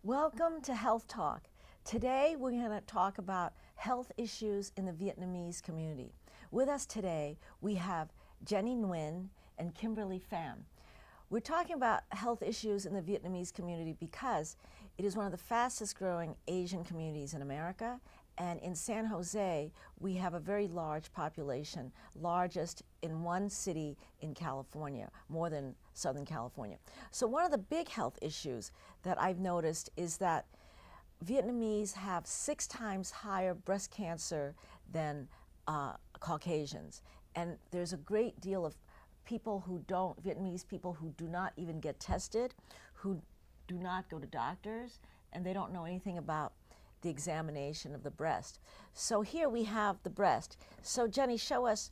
Welcome to Health Talk. Today we're going to talk about health issues in the Vietnamese community. With us today we have Jenny Nguyen and Kimberly Pham. We're talking about health issues in the Vietnamese community because it is one of the fastest growing Asian communities in America, and in San Jose we have a very large population, largest in one city in California, more than Southern California. So one of the big health issues that I've noticed is that Vietnamese have 6 times higher breast cancer than Caucasians, and there's a great deal of Vietnamese people who do not even get tested, who do not go to doctors, and they don't know anything about the examination of the breast. So here we have the breast. So Jenny, show us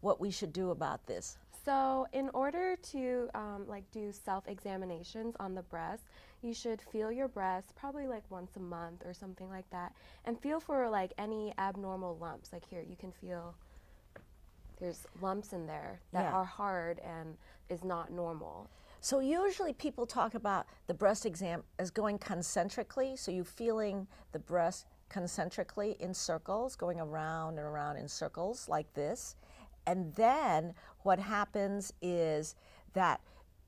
what we should do about this. So in order to do self-examinations on the breast, you should feel your breast probably like once a month or something like that, and feel for like any abnormal lumps. Like here, you can feel there's lumps in there that are hard and is not normal. So usually people talk about the breast exam as going concentrically, so you're feeling the breast concentrically in circles, going around and around in circles like this. And then what happens is that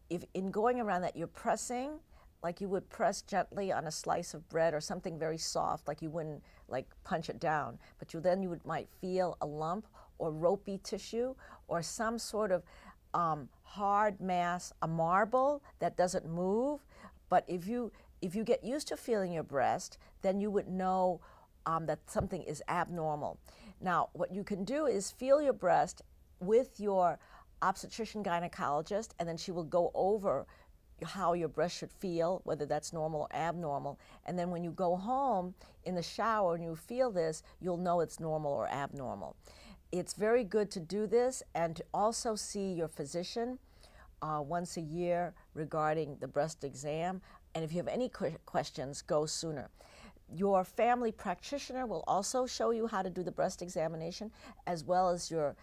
if in going around that you're pressing, like you would press gently on a slice of bread or something very soft, like you wouldn't like punch it down, but you might feel a lump or ropey tissue or some sort of hard mass, a marble that doesn't move. But if you get used to feeling your breast, then you would know that something is abnormal. Now, what you can do is feel your breast with your obstetrician gynecologist, and then she will go over how your breast should feel, whether that's normal or abnormal. And then when you go home in the shower and you feel this, you'll know it's normal or abnormal. It's very good to do this and to also see your physician once a year regarding the breast exam. And if you have any questions, go sooner. Your family practitioner will also show you how to do the breast examination, as well as your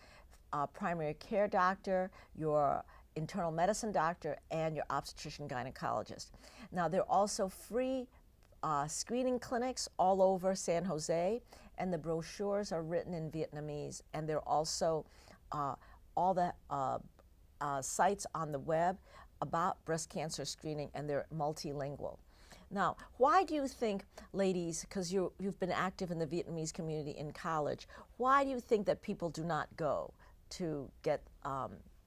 primary care doctor, your internal medicine doctor, and your obstetrician gynecologist. Now, there are also free screening clinics all over San Jose, and the brochures are written in Vietnamese, and there are also all the sites on the web about breast cancer screening, and they're multilingual. Now, why do you think, ladies, because you've been active in the Vietnamese community in college, why do you think that people do not go to get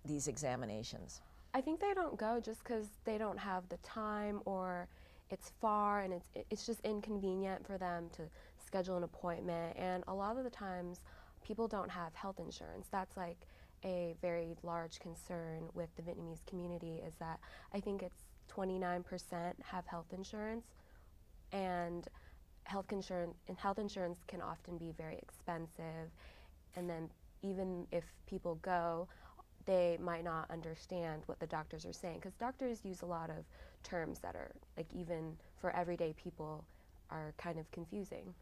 these examinations? I think they don't go just because they don't have the time, or it's far and it's just inconvenient for them to schedule an appointment. And a lot of the times people don't have health insurance. That's like a very large concern with the Vietnamese community, is that I think it's 29% have health insurance, and health insurance can often be very expensive. And then even if people go, they might not understand what the doctors are saying, because doctors use a lot of terms that are, like, even for everyday people, are kind of confusing.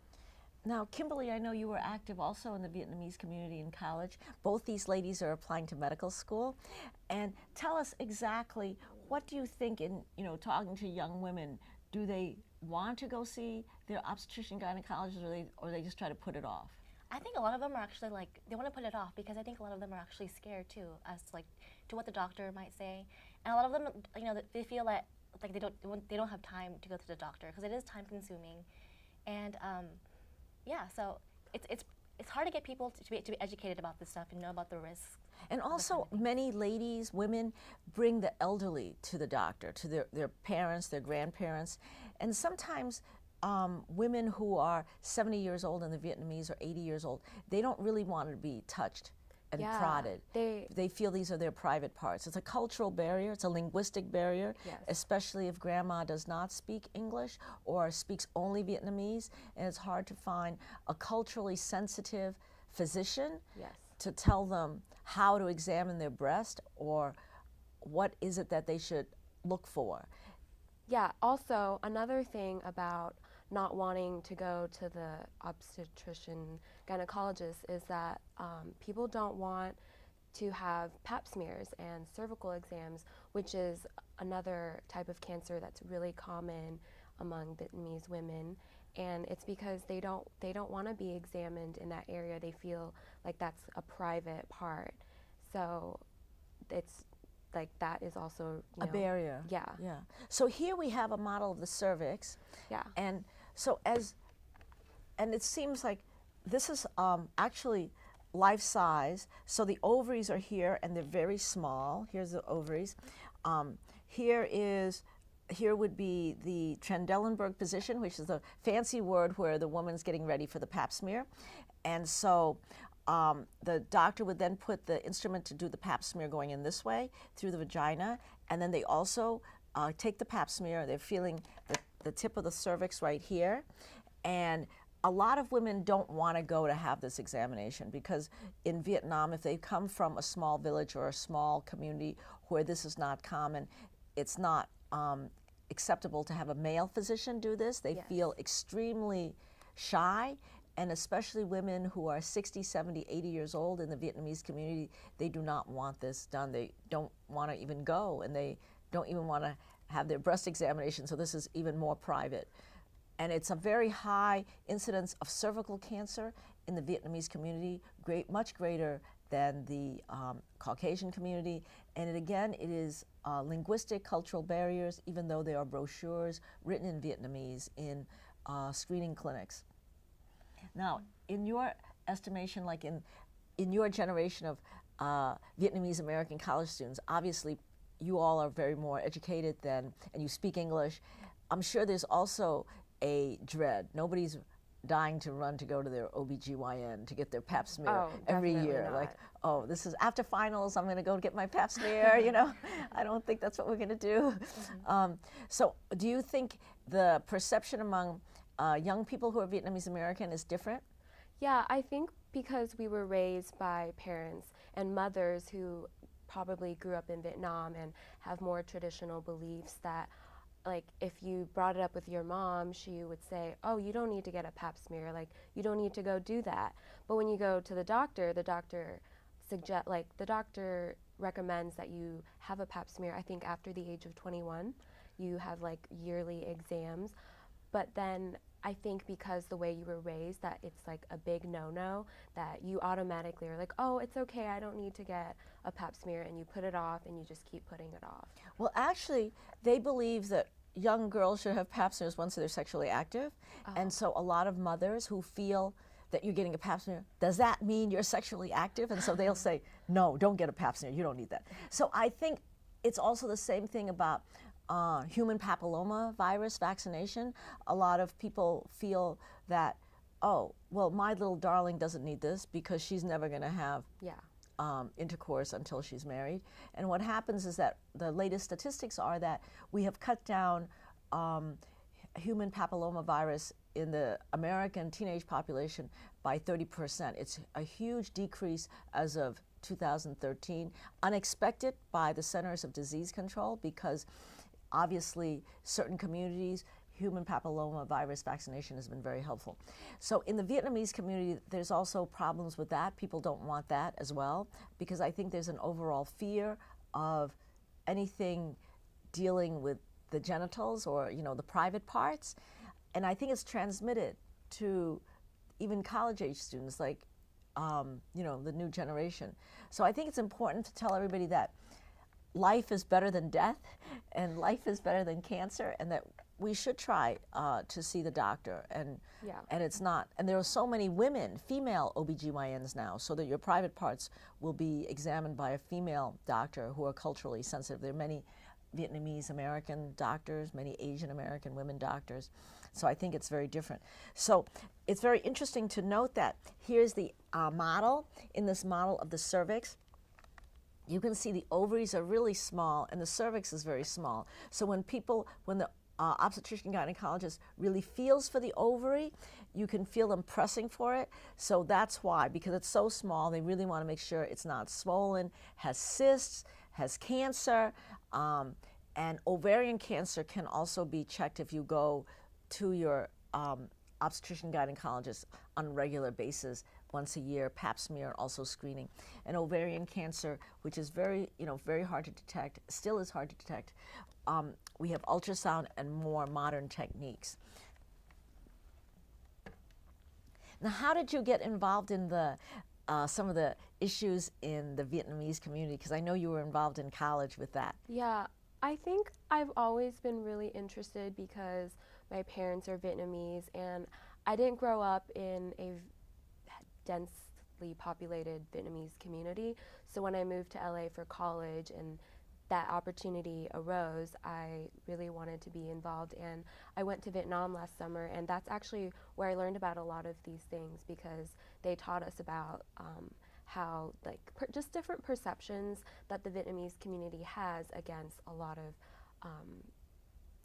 Now, Kimberly, I know you were active also in the Vietnamese community in college. Both these ladies are applying to medical school. And tell us exactly, what do you think in, talking to young women, do they want to go see their obstetrician gynecologist, or they just try to put it off? I think a lot of them are actually they want to put it off, because I think a lot of them are actually scared too, as to what the doctor might say. And a lot of them, they feel that they don't have time to go to the doctor, because it is time consuming. And yeah, so it's hard to get people to be educated about this stuff and know about the risks. And also, many ladies, women, bring the elderly to the doctor, to their parents, their grandparents, and sometimes women who are 70 years old in the Vietnamese, or 80 years old, they don't really want to be touched and prodded. They feel these are their private parts. It's a cultural barrier, it's a linguistic barrier, especially if grandma does not speak English or speaks only Vietnamese, and it's hard to find a culturally sensitive physician to tell them how to examine their breast, or what is it that they should look for. Yeah, also another thing about not wanting to go to the obstetrician gynecologist is that people don't want to have pap smears and cervical exams, which is another type of cancer that's really common among Vietnamese women, and it's because they don't want to be examined in that area. They feel like that's a private part. So it's like that is also a barrier. Yeah. Yeah. So here we have a model of the cervix. Yeah. And so and it seems like this is actually life size. So the ovaries are here and they're very small. Here's the ovaries. Here would be the Trendelenburg position, which is the fancy word where the woman's getting ready for the pap smear. And so the doctor would then put the instrument to do the pap smear going in this way through the vagina. And then they also take the pap smear. They're feeling the tip of the cervix right here. And a lot of women don't want to go to have this examination because in Vietnam, if they come from a small village or a small community where this is not common, it's not acceptable to have a male physician do this. They feel extremely shy, and especially women who are 60, 70, 80 years old in the Vietnamese community, they do not want this done. They don't want to even go, and they don't even want to have their breast examination, so this is even more private. And it's a very high incidence of cervical cancer in the Vietnamese community, much greater than the Caucasian community. And again, it is linguistic, cultural barriers, even though there are brochures written in Vietnamese in screening clinics. Now, in your estimation, like in your generation of Vietnamese American college students, obviously you all are very more educated and you speak English. I'm sure there's also a dread. Nobody's dying to run to go to their OBGYN to get their pap smear every year. Not. Like, oh, this is after finals, I'm going to go get my pap smear, you know. I don't think that's what we're going to do. So do you think the perception among young people who are Vietnamese American is different? Yeah, I think because we were raised by parents and mothers who probably grew up in Vietnam and have more traditional beliefs that, like, if you brought it up with your mom, she would say, oh, you don't need to get a pap smear, like, you don't need to go do that. But when you go to the doctor the doctor recommends that you have a pap smear, I think after the age of 21. You have like yearly exams. But then I think because the way you were raised, that it's like a big no-no, that you automatically are like, oh, it's okay, I don't need to get a pap smear, and you put it off and you just keep putting it off. Well, actually, they believe that young girls should have pap smears once they're sexually active. And so a lot of mothers who feel that you're getting a pap smear, does that mean you're sexually active? And so they'll say, no, don't get a pap smear, you don't need that. So I think it's also the same thing about human papilloma virus vaccination. A lot of people feel that, oh, well, my little darling doesn't need this because she's never going to have intercourse until she's married. And what happens is that the latest statistics are that we have cut down human papilloma virus in the American teenage population by 30%. It's a huge decrease as of 2013, unexpected by the Centers of Disease Control, because obviously certain communities, human papilloma virus vaccination has been very helpful. So in the Vietnamese community, there's also problems with that. People don't want that as well, because I think there's an overall fear of anything dealing with the genitals or, you know, the private parts. And I think it's transmitted to even college-age students, like, you know, the new generation. So I think it's important to tell everybody that life is better than death, and life is better than cancer, and that we should try to see the doctor. And it's not, and there are so many women, female OBGYNs now, so that your private parts will be examined by a female doctor who are culturally sensitive. There are many Vietnamese American doctors, many Asian American women doctors. So I think it's very different. So it's very interesting to note that here's the model, in this model of the cervix. You can see the ovaries are really small and the cervix is very small. So when the obstetrician gynecologist really feels for the ovary, you can feel them pressing for it. So that's why, because it's so small, they really want to make sure it's not swollen, has cysts, has cancer, and ovarian cancer can also be checked if you go to your obstetrician gynecologist on a regular basis once a year, pap smear, and also screening. And ovarian cancer, which is very hard to detect, still is hard to detect. We have ultrasound and more modern techniques. Now, how did you get involved in the some of the issues in the Vietnamese community? Because I know you were involved in college with that. Yeah, I think I've always been really interested because my parents are Vietnamese and I didn't grow up in a densely populated Vietnamese community. So when I moved to LA for college and that opportunity arose, I really wanted to be involved, and I went to Vietnam last summer, and that's actually where I learned about a lot of these things because they taught us about how just different perceptions that the Vietnamese community has against a lot of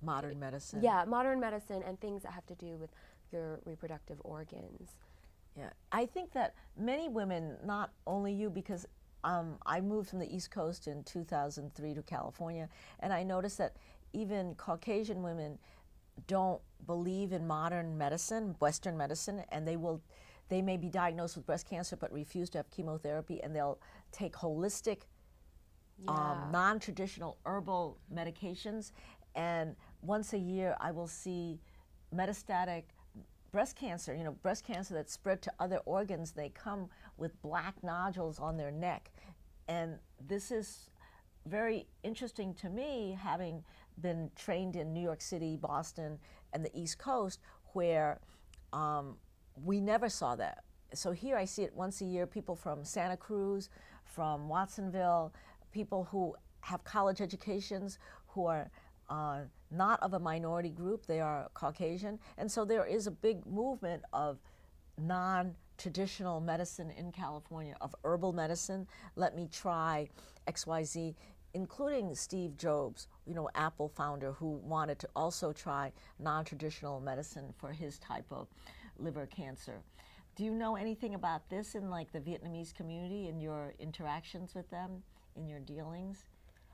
Modern medicine. yeah, modern medicine and things that have to do with your reproductive organs. Yeah, I think that many women, not only you, because I moved from the East Coast in 2003 to California, and I noticed that even Caucasian women don't believe in modern medicine, Western medicine, and they may be diagnosed with breast cancer but refuse to have chemotherapy, and they'll take holistic, non-traditional herbal medications. And once a year, I will see metastatic breast cancer, breast cancer that's spread to other organs. They come with black nodules on their neck. And this is very interesting to me, having been trained in New York City, Boston, and the East Coast, where we never saw that. So here I see it once a year, people from Santa Cruz, from Watsonville, people who have college educations, who are not of a minority group, they are Caucasian. And so there is a big movement of non-traditional medicine in California, of herbal medicine. Let me try XYZ, including Steve Jobs, Apple founder, who wanted to also try non-traditional medicine for his type of liver cancer. Do you know anything about this in the Vietnamese community, in your interactions with them, in your dealings?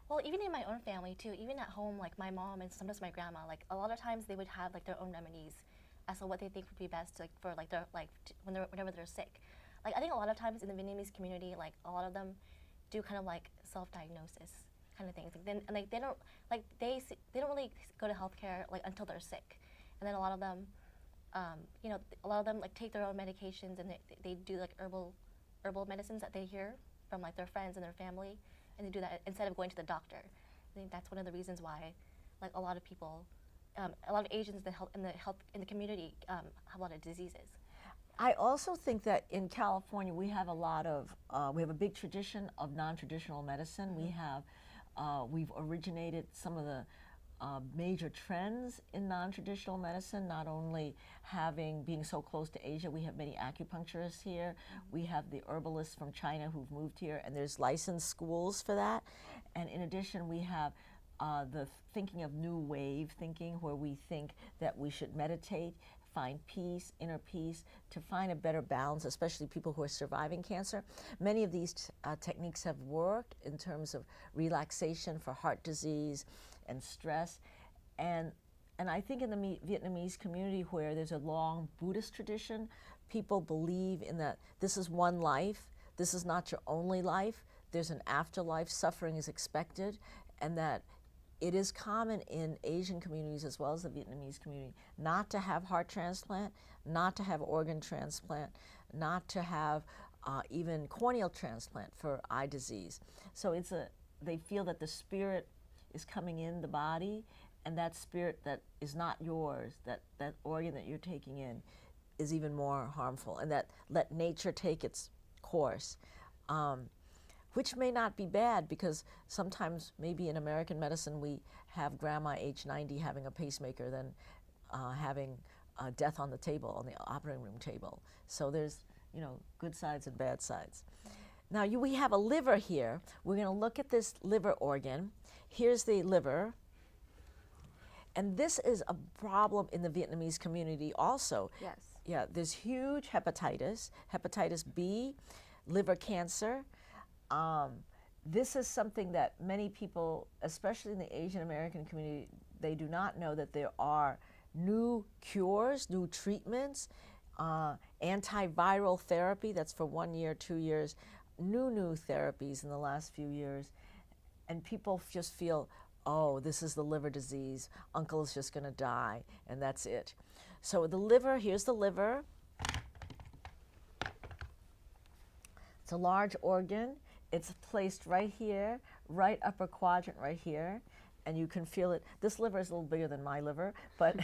Well, even in my own family too, even at home, like my mom and sometimes my grandma, a lot of times they would have their own remedies as to what they think would be best for their whenever they're sick. I think a lot of times in the Vietnamese community, a lot of them do kind of self-diagnosis kind of things. They don't really go to healthcare until they're sick, and then a lot of them, take their own medications, and they do herbal medicines that they hear from their friends and their family. And they do that instead of going to the doctor. I think that's one of the reasons why, a lot of people, a lot of Asians in the community have a lot of diseases. I also think that in California we have we have a big tradition of non-traditional medicine. Mm-hmm. We've originated some of the major trends in non-traditional medicine, not only being so close to Asia. We have many acupuncturists here. Mm-hmm. We have the herbalists from China who've moved here, and there's licensed schools for that. And in addition, we have the thinking of new wave thinking, where we think that we should meditate, find peace, inner peace, to find a better balance, especially people who are surviving cancer. Many of these techniques have worked in terms of relaxation for heart disease and stress. And I think in the Vietnamese community, where there's a long Buddhist tradition, people believe in that this is one life, this is not your only life, there's an afterlife, suffering is expected, and that it is common in Asian communities as well as the Vietnamese community not to have heart transplant, not to have organ transplant, not to have even corneal transplant for eye disease. So they feel that the spirit is coming in the body, and that spirit that is not yours, that organ that you're taking in, is even more harmful, and that let nature take its course. Which may not be bad, because sometimes maybe in American medicine we have grandma age 90 having a pacemaker than having death on the table, on the operating room table. So there's good sides and bad sides. Now we have a liver here. We're going to look at this liver organ. Here's the liver. And this is a problem in the Vietnamese community also. Yes. Yeah, there's huge hepatitis B, liver cancer. This is something that many people, especially in the Asian American community, they do not know that there are new cures, new treatments. antiviral therapy, that's for 1 year, 2 years, new therapies in the last few years. And people just feel, oh, this is the liver disease. Uncle is just going to die, and that's it. So the liver, here's the liver. It's a large organ. It's placed right here, right upper quadrant right here, and you can feel it. This liver is a little bigger than my liver, but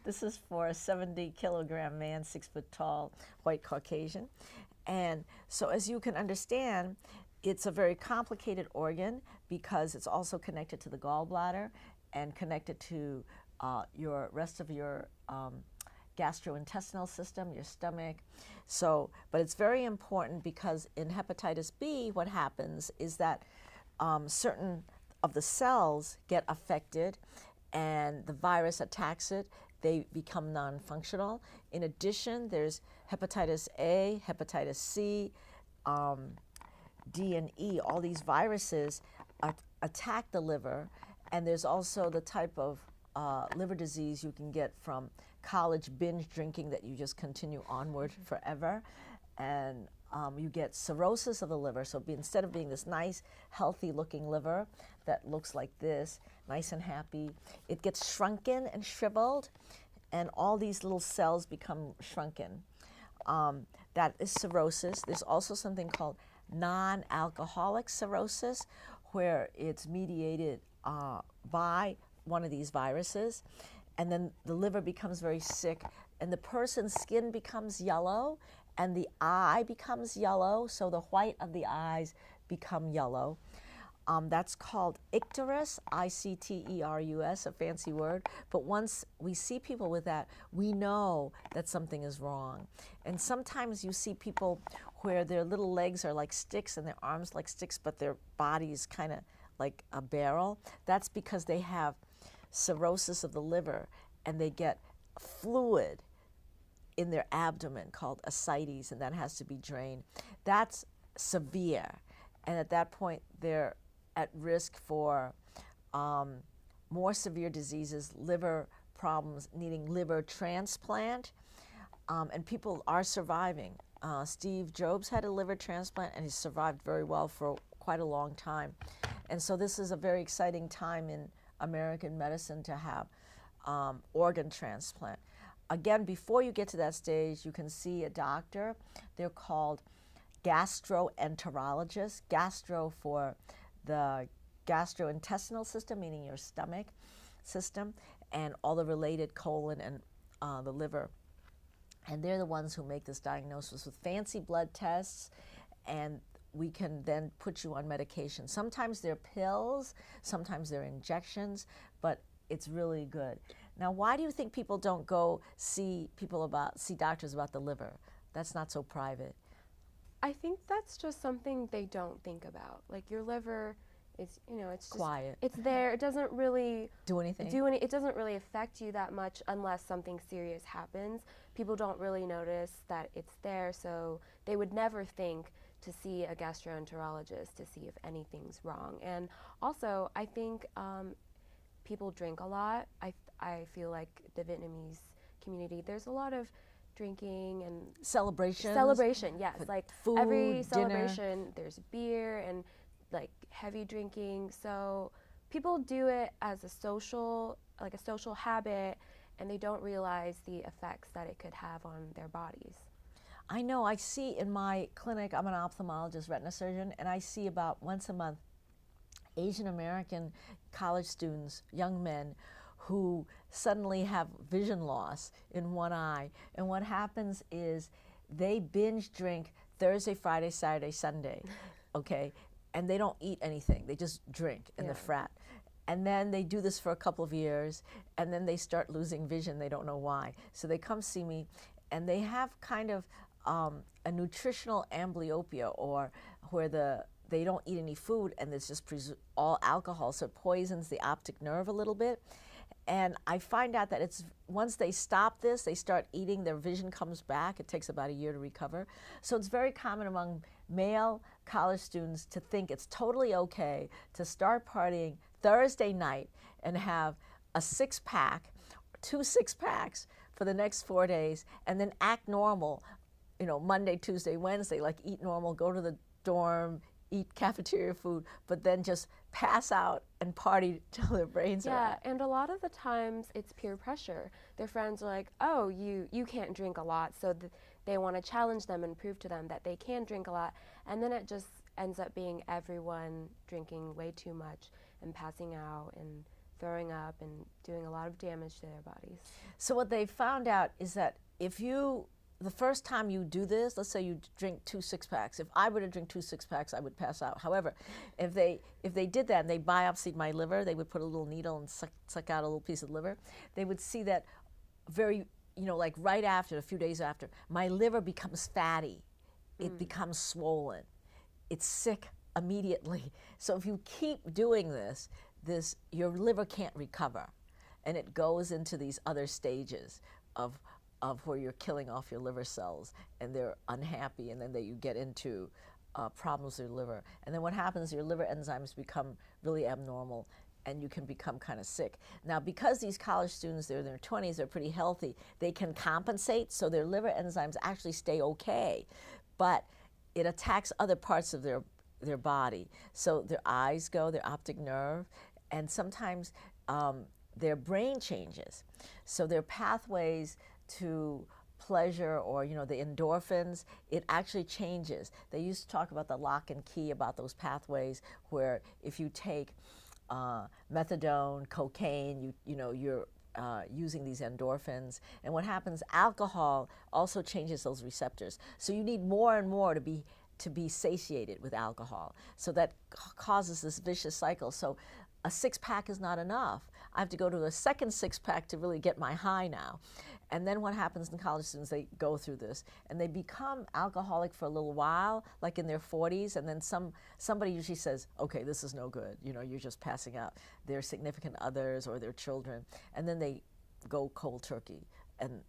this is for a 70-kilogram man, 6 foot tall, white Caucasian. And so as you can understand, it's a very complicated organ because it's also connected to the gallbladder and connected to your rest of your gastrointestinal system, your stomach. So, but it's very important because in hepatitis B, what happens is that certain of the cells get affected and the virus attacks it. They become non-functional. In addition, there's hepatitis A, hepatitis C, D and E. All these viruses attack the liver, and there's also the type of liver disease you can get from college binge drinking that you just continue onward forever, and you get cirrhosis of the liver. So instead of being this nice, healthy-looking liver that looks like this, nice and happy, it gets shrunken and shriveled, and all these little cells become shrunken. That is cirrhosis. There's also something called non-alcoholic cirrhosis, where it's mediated by one of these viruses, and then the liver becomes very sick, and the person's skin becomes yellow, and the eye becomes yellow, so the white of the eyes become yellow. That's called icterus, I-C-T-E-R-U-S, a fancy word. But once we see people with that, we know that something is wrong. And sometimes you see people where their little legs are like sticks and their arms like sticks, but their body is kind of like a barrel. That's because they have cirrhosis of the liver, and they get fluid in their abdomen called ascites, and that has to be drained. That's severe, and at that point they're at risk for more severe diseases, liver problems, needing liver transplant, and people are surviving. Steve Jobs had a liver transplant, and he survived very well for quite a long time. And so this is a very exciting time in American medicine to have organ transplant. Again, before you get to that stage, you can see a doctor. They're called gastroenterologists. Gastro for the gastrointestinal system, meaning your stomach system, and all the related colon and the liver. And they're the ones who make this diagnosis with fancy blood tests, and we can then put you on medication. Sometimes they're pills, sometimes they're injections, but it's really good. Now, why do you think people don't go see doctors about the liver? That's not so private. I think that's just something they don't think about. Like, your liver is, it's just quiet. It's there. It doesn't really do anything. It doesn't really affect you that much unless something serious happens. People don't really notice that it's there, so they would never think to see a gastroenterologist to see if anything's wrong. And also, I think people drink a lot. I feel like the Vietnamese community, there's a lot of drinking and celebration, yes. Like food, every celebration, dinner. There's beer and like heavy drinking. So people do it as a social habit, and they don't realize the effects that it could have on their bodies. I know, I see in my clinic, I'm an ophthalmologist, retina surgeon, and I see about once a month Asian American college students, young men, who suddenly have vision loss in one eye. And what happens is they binge drink Thursday, Friday, Saturday, Sunday, okay? And they don't eat anything, they just drink in the frat. And then they do this for a couple of years, and then they start losing vision, they don't know why. So they come see me, and they have kind of a nutritional amblyopia, or where they don't eat any food and it's just all alcohol, so it poisons the optic nerve a little bit. And I find out that once they stop this, they start eating, their vision comes back. It takes about a year to recover. So it's very common among male college students to think it's totally okay to start partying Thursday night and have a 6-pack, 2 6-packs for the next 4 days, and then act normal, Monday, Tuesday, Wednesday, like eat normal, go to the dorm, eat cafeteria food, but then just pass out and party till their brains are out. Yeah, and a lot of the times it's peer pressure. Their friends are like, oh, you can't drink a lot, so they want to challenge them and prove to them that they can drink a lot, and then it just ends up being everyone drinking way too much and passing out and throwing up and doing a lot of damage to their bodies. So what they found out is that the first time you do this, let's say you drink 2 6-packs. If I were to drink 2 6-packs, I would pass out. However, if they did that and they biopsied my liver, they would put a little needle and suck out a little piece of liver, they would see that like right after, a few days after, my liver becomes fatty. It becomes swollen. It's sick immediately. So if you keep doing this, your liver can't recover. And it goes into these other stages of where you're killing off your liver cells and they're unhappy, and then you get into problems with your liver. And then what happens, your liver enzymes become really abnormal and you can become kind of sick. Now, because these college students, they're in their 20s, they're pretty healthy, they can compensate, so their liver enzymes actually stay okay, but it attacks other parts of their body. So their eyes go, their optic nerve, and sometimes their brain changes. So their pathways to pleasure, or the endorphins, it actually changes. They used to talk about the lock and key, about those pathways where if you take methadone, cocaine, you're using these endorphins. And what happens, alcohol also changes those receptors. So you need more and more to be satiated with alcohol. So that causes this vicious cycle. So a 6-pack is not enough. I have to go to a second 6-pack to really get my high now. And then what happens in college students, they go through this and they become alcoholic for a little while, like in their 40s, and then somebody usually says, okay, this is no good, you're just passing out, their significant others or their children, and then they go cold turkey. And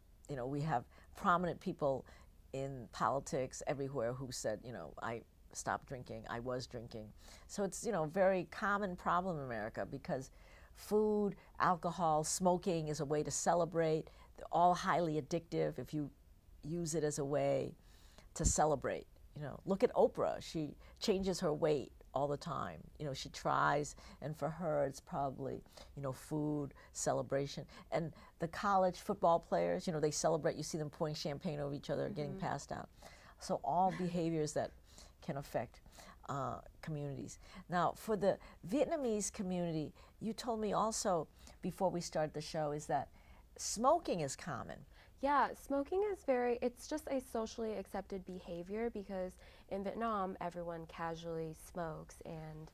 we have prominent people in politics everywhere who said, I stopped drinking, I was drinking. So it's a very common problem in America, because food, alcohol, smoking is a way to celebrate. They're all highly addictive if you use it as a way to celebrate. Look at Oprah. She changes her weight all the time. She tries, and for her it's probably, food, celebration. And the college football players, they celebrate. You see them pouring champagne over each other, getting passed out. So all behaviors that can affect communities. Now, for the Vietnamese community, you told me also before we started the show is that smoking is common. Yeah, smoking is it's just a socially accepted behavior, because in Vietnam, everyone casually smokes. And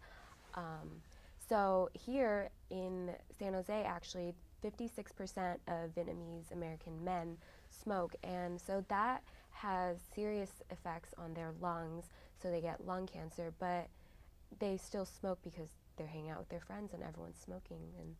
so here in San Jose, actually, 56% of Vietnamese American men smoke. And so that has serious effects on their lungs, so they get lung cancer, but they still smoke because they're hanging out with their friends and everyone's smoking. And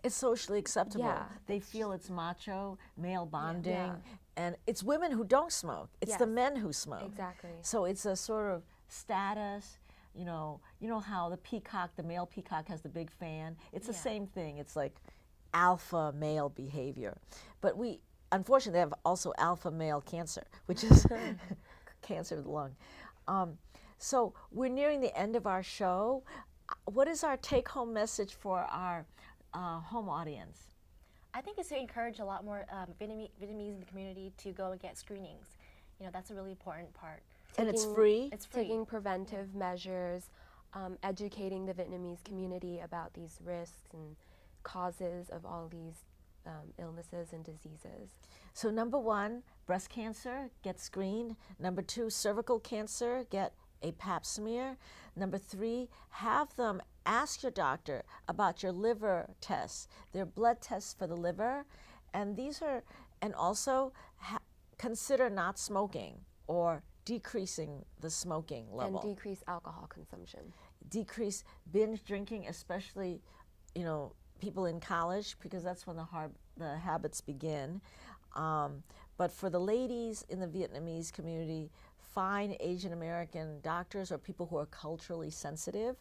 it's socially acceptable. Yeah. They feel it's macho, male bonding, Yeah. and it's women who don't smoke. It's Yes. the men who smoke. Exactly. So it's a sort of status. You know how the male peacock has the big fan. It's the same thing. It's like alpha male behavior, but unfortunately they have also alpha male cancer, which is cancer of the lung. So we're nearing the end of our show. What is our take-home message for our home audience? I think it's to encourage a lot more Vietnamese in the community to go and get screenings. That's a really important part. And it's free? It's free. Taking preventive measures, educating the Vietnamese community about these risks and causes of all these illnesses and diseases. So number 1, breast cancer, get screened. Number 2, cervical cancer, get a pap smear. Number 3, have them ask your doctor about your liver tests. They're blood tests for the liver, and also consider not smoking or decreasing the smoking level. And decrease alcohol consumption. Decrease binge drinking, especially, people in college, because that's when the habits begin. But for the ladies in the Vietnamese community, find Asian American doctors or people who are culturally sensitive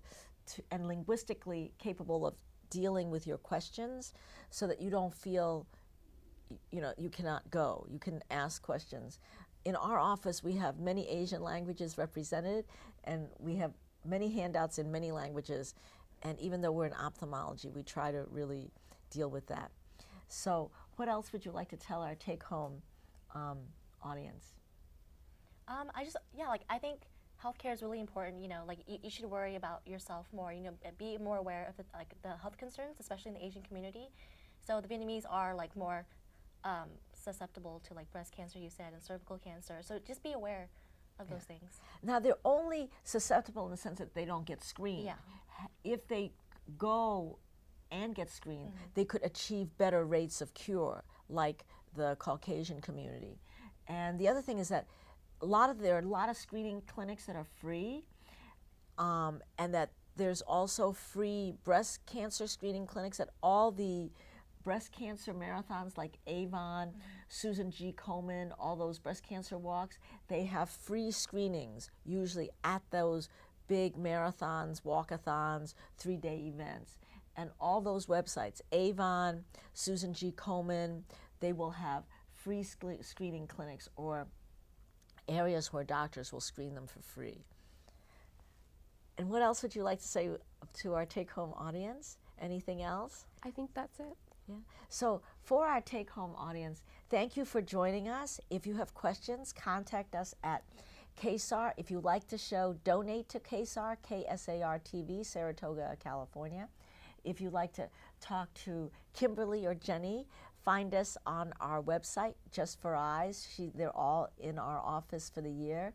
and linguistically capable of dealing with your questions, so that you don't feel you know, you cannot go. You can ask questions. In our office, we have many Asian languages represented, and we have many handouts in many languages. And even though we're in ophthalmology, we try to really deal with that. So what else would you like to tell our take-home audience? Like I think healthcare is really important. You know, like you should worry about yourself more. You know, be more aware of the health concerns, especially in the Asian community. So the Vietnamese are like more susceptible to like breast cancer, you said, and cervical cancer. So just be aware of those things. Now they're only susceptible in the sense that they don't get screened. Yeah. If they go and get screened, they could achieve better rates of cure, like the Caucasian community. And the other thing is that there are a lot of screening clinics that are free, and that there's also free breast cancer screening clinics at all the breast cancer marathons like Avon, Susan G. Komen, all those breast cancer walks. They have free screenings, usually at those big marathons, walkathons, 3-day events. And all those websites, Avon, Susan G. Komen, they will have free screening clinics or areas where doctors will screen them for free. And what else would you like to say to our take-home audience? Anything else? I think that's it. Yeah. So for our take-home audience, thank you for joining us. If you have questions, contact us at KSAR. If you like the show, donate to KSAR, KSAR TV, Saratoga, California. If you'd like to talk to Kimberly or Jenny, find us on our website, Just for Eyes. They're all in our office for the year,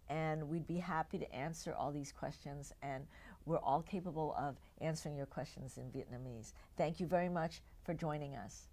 and we'd be happy to answer all these questions, and we're all capable of answering your questions in Vietnamese. Thank you very much for joining us.